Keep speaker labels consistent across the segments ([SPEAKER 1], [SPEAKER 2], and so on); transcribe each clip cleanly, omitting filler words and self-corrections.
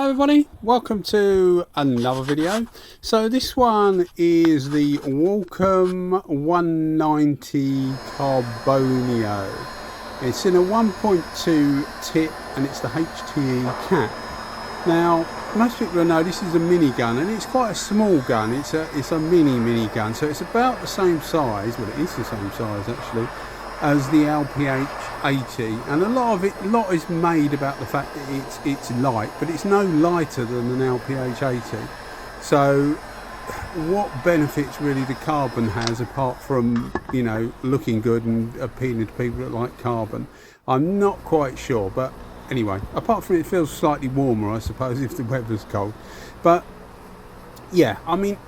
[SPEAKER 1] Hello everybody, welcome to another video. So this one is the Walcom 190 Carbonio. It's in a 1.2 tip and it's the HTE cap. Now most people know this is a mini gun and it's quite a small gun. It's a mini gun, so it's about the same size, well it is the same size actually, as the LPH-80, and a lot is made about the fact that it's light, but it's no lighter than an LPH-80. So what benefits really the carbon has, apart from, you know, looking good and appealing to people that like carbon, I'm not quite sure. But anyway, apart from it feels slightly warmer, I suppose, if the weather's cold. But yeah, I mean,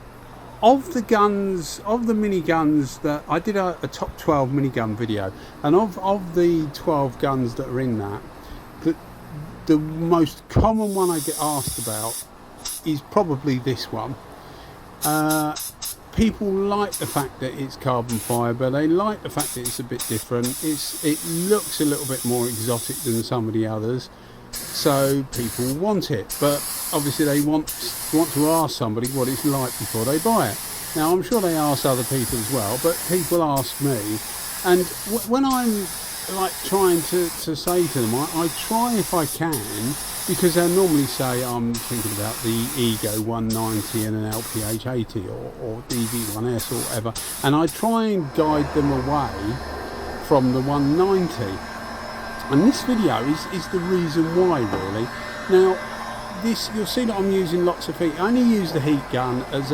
[SPEAKER 1] of the guns, of the mini guns that I did a top 12 minigun video, and of the 12 guns that are in that, the most common one I get asked about is probably this one. People like the fact that it's carbon fibre, they like the fact that it's a bit different, it looks a little bit more exotic than some of the others, so people want it, but obviously they want to ask somebody what it's like before they buy it. Now I'm sure they ask other people as well, but people ask me, and when I'm like trying to say to them, I try if I can, because they'll normally say I'm thinking about the Ego 190 and an LPH 80 or DV1S or whatever, and I try and guide them away from the 190. And this video is the reason why, really. Now, this, you'll see that I'm using lots of heat. I only use the heat gun as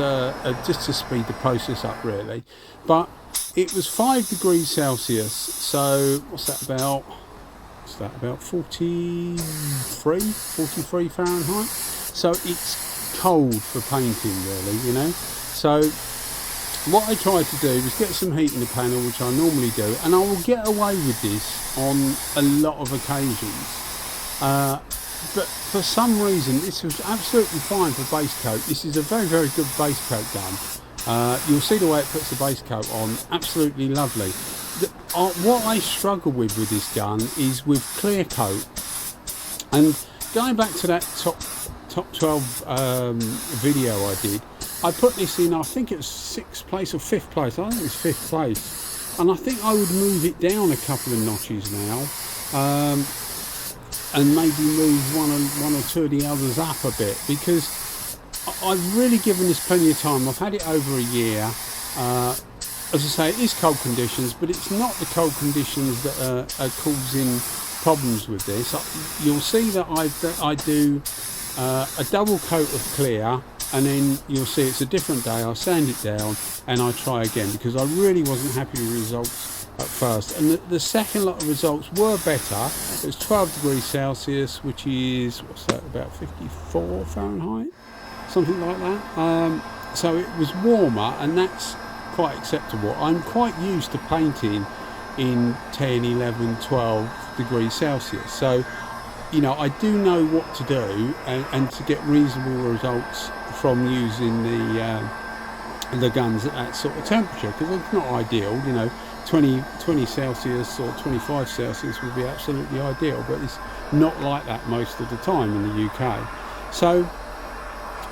[SPEAKER 1] just to speed the process up, really. But it was 5 degrees Celsius, so what's that about? What's that about? 43 Fahrenheit. So it's cold for painting, really, you know. So what I tried to do was get some heat in the panel, which I normally do, and I will get away with this on a lot of occasions. But for some reason, this was absolutely fine for base coat. This is a very, very good base coat gun. You'll see the way it puts the base coat on, absolutely lovely. What I struggle with this gun is with clear coat. And going back to that top 12 video I did, I put this in, I think it was 6th place or 5th place. I think it was 5th place, and I think I would move it down a couple of notches now, and maybe move one or two of the others up a bit, because I've really given this plenty of time. I've had it over a year. As I say, it is cold conditions, but it's not the cold conditions that are causing problems with this. You'll see that I do a double coat of clear, and then you'll see it's a different day. I sand it down and I try again, because I really wasn't happy with the results at first. And the second lot of results were better. It was 12 degrees Celsius, which is, what's that, about 54 Fahrenheit? Something like that. So it was warmer, and that's quite acceptable. I'm quite used to painting in 10, 11, 12 degrees Celsius. So, you know, I do know what to do and to get reasonable results from using the guns at that sort of temperature, because it's not ideal, you know. 20 Celsius or 25 Celsius would be absolutely ideal, but it's not like that most of the time in the UK. So,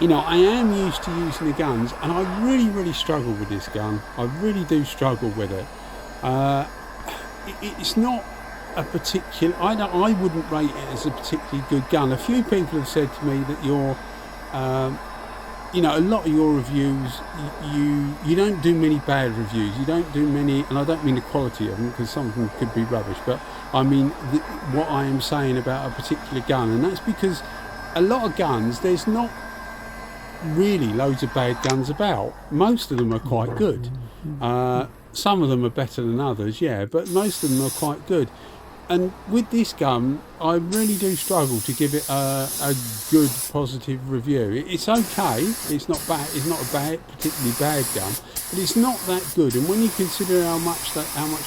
[SPEAKER 1] you know, I am used to using the guns, and I really struggle with this gun. I really do struggle with it. It's not a particular, I wouldn't rate it as a particularly good gun. A few people have said to me that you're you know, a lot of your reviews, you don't do many bad reviews. You don't do many, and I don't mean the quality of them, because some of them could be rubbish, but I mean what I am saying about a particular gun, and that's because a lot of guns, there's not really loads of bad guns about. Most of them are quite good. Some of them are better than others, yeah, but most of them are quite good. And with this gun, I really do struggle to give it a good, positive review. It's okay. It's not bad. It's not a particularly bad gun, but it's not that good. And when you consider how much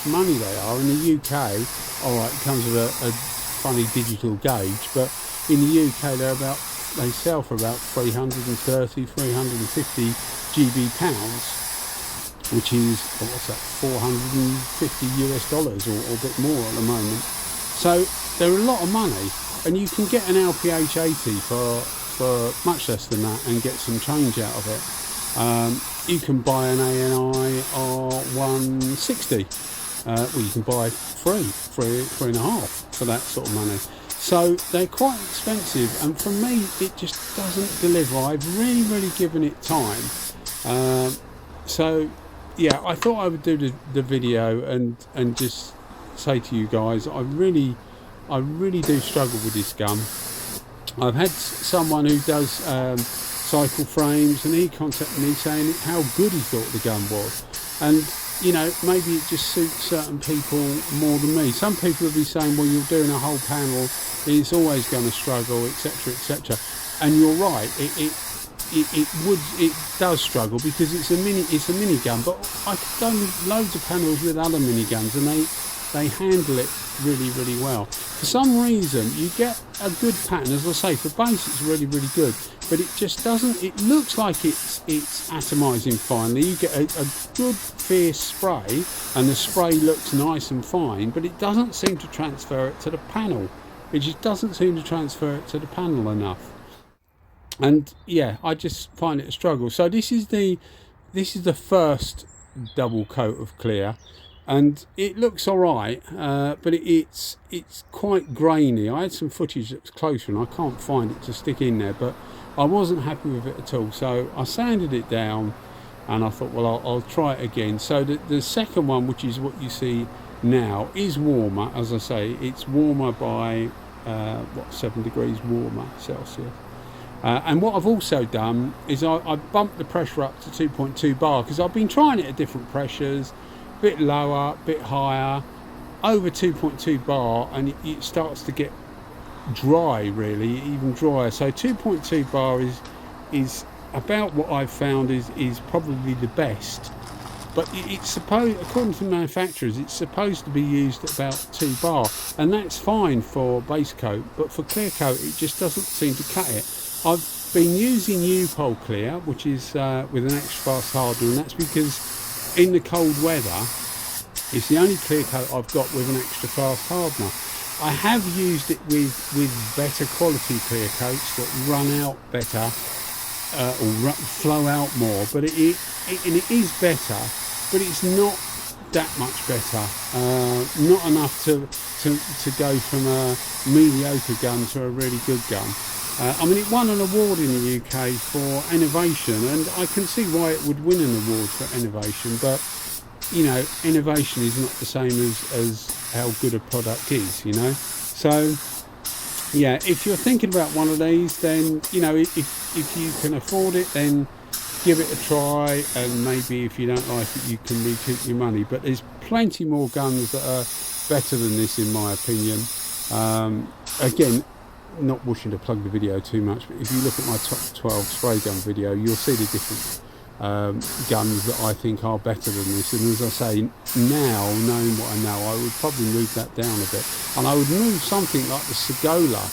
[SPEAKER 1] money they are in the UK, all right, it comes with a funny digital gauge, but in the UK they sell for about 330, 350 GB pounds. Which is, what's that, $450 US or a bit more at the moment. So they're a lot of money, and you can get an LPH 80 for for much less than that and get some change out of it. You can buy an ANI R160. Well, you can buy three and a half for that sort of money. So they're quite expensive, and for me it just doesn't deliver. I've really given it time. So yeah, I thought I would do the video and just say to you guys, I really do struggle with this gun. I've had someone who does cycle frames, and he contacted me saying how good he thought the gun was, and you know, maybe it just suits certain people more than me. Some people will be saying, well, you're doing a whole panel, it's always going to struggle, etc, etc, and you're right, it does struggle because it's a mini gun. But I could go loads of panels with other mini guns, and they handle it really well. For some reason you get a good pattern. As I say, for base it's really good, but it just doesn't, it looks like it's atomizing finely. You get a good fierce spray, and the spray looks nice and fine, but it doesn't seem to transfer it to the panel. It just doesn't seem to transfer it to the panel enough. And yeah, I just find it a struggle. So this is the first double coat of clear, and it looks all right, but it's quite grainy. I had some footage that was closer and I can't find it to stick in there, but I wasn't happy with it at all. So I sanded it down, and I thought, well, I'll try it again. So the second one, which is what you see now, is warmer. As I say, it's warmer by 7 degrees warmer Celsius. And what I've also done is I bumped the pressure up to 2.2 bar, because I've been trying it at different pressures, a bit lower, a bit higher, over 2.2 bar, and it starts to get dry, really, even drier. So 2.2 bar is about what I've found is probably the best. But it's supposed, according to manufacturers, it's supposed to be used at about 2 bar, and that's fine for base coat, but for clear coat it just doesn't seem to cut it. I've been using U-Pol Clear, which is with an extra fast hardener, and that's because in the cold weather it's the only clear coat I've got with an extra fast hardener. I have used it with better quality clear coats that run out better, or flow out more, but it is better, but it's not that much better. Not enough to go from a mediocre gun to a really good gun. I mean, it won an award in the UK for innovation, and I can see why it would win an award for innovation, but you know, innovation is not the same as how good a product is, you know. So yeah, if you're thinking about one of these, then you know, if you can afford it, then give it a try, and maybe if you don't like it, you can recoup your money. But there's plenty more guns that are better than this, in my opinion. Again, not wishing to plug the video too much, but if you look at my top 12 spray gun video, you'll see the different guns that I think are better than this. And as I say, now knowing what I know, I would probably move that down a bit, and I would move something like the Segola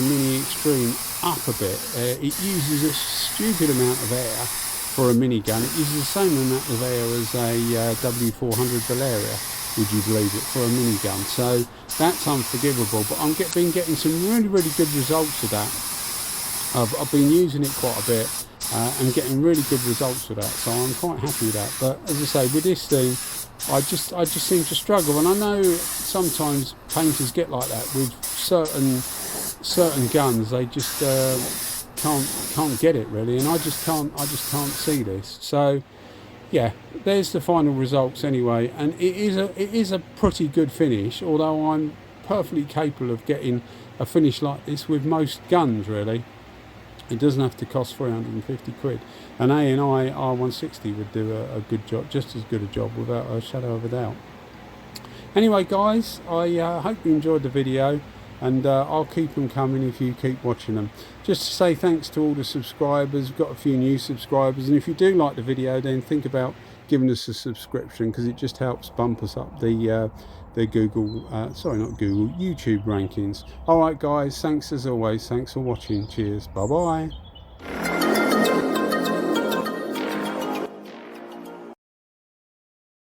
[SPEAKER 1] Mini Extreme up a bit. It uses a stupid amount of air for a minigun. It uses the same amount of air as a W400 Valeria, would you believe it, for a minigun. So that's unforgivable, but I've been getting some really good results with that. I've been using it quite a bit and getting really good results with that, so I'm quite happy with that. But as I say, with this thing, I just seem to struggle, and I know sometimes painters get like that with certain guns. They just can't get it really, and I just can't see this. So yeah, there's the final results anyway, and it is a pretty good finish, although I'm perfectly capable of getting a finish like this with most guns really. It doesn't have to cost 350 quid. An ANI R160 would do a good job, just as good a job, without a shadow of a doubt. Anyway guys, I hope you enjoyed the video, and I'll keep them coming if you keep watching them. Just to say thanks to all the subscribers. We've got a few new subscribers, and if you do like the video, then think about giving us a subscription, because it just helps bump us up the YouTube rankings. Alright guys, thanks as always, thanks for watching, cheers, bye bye.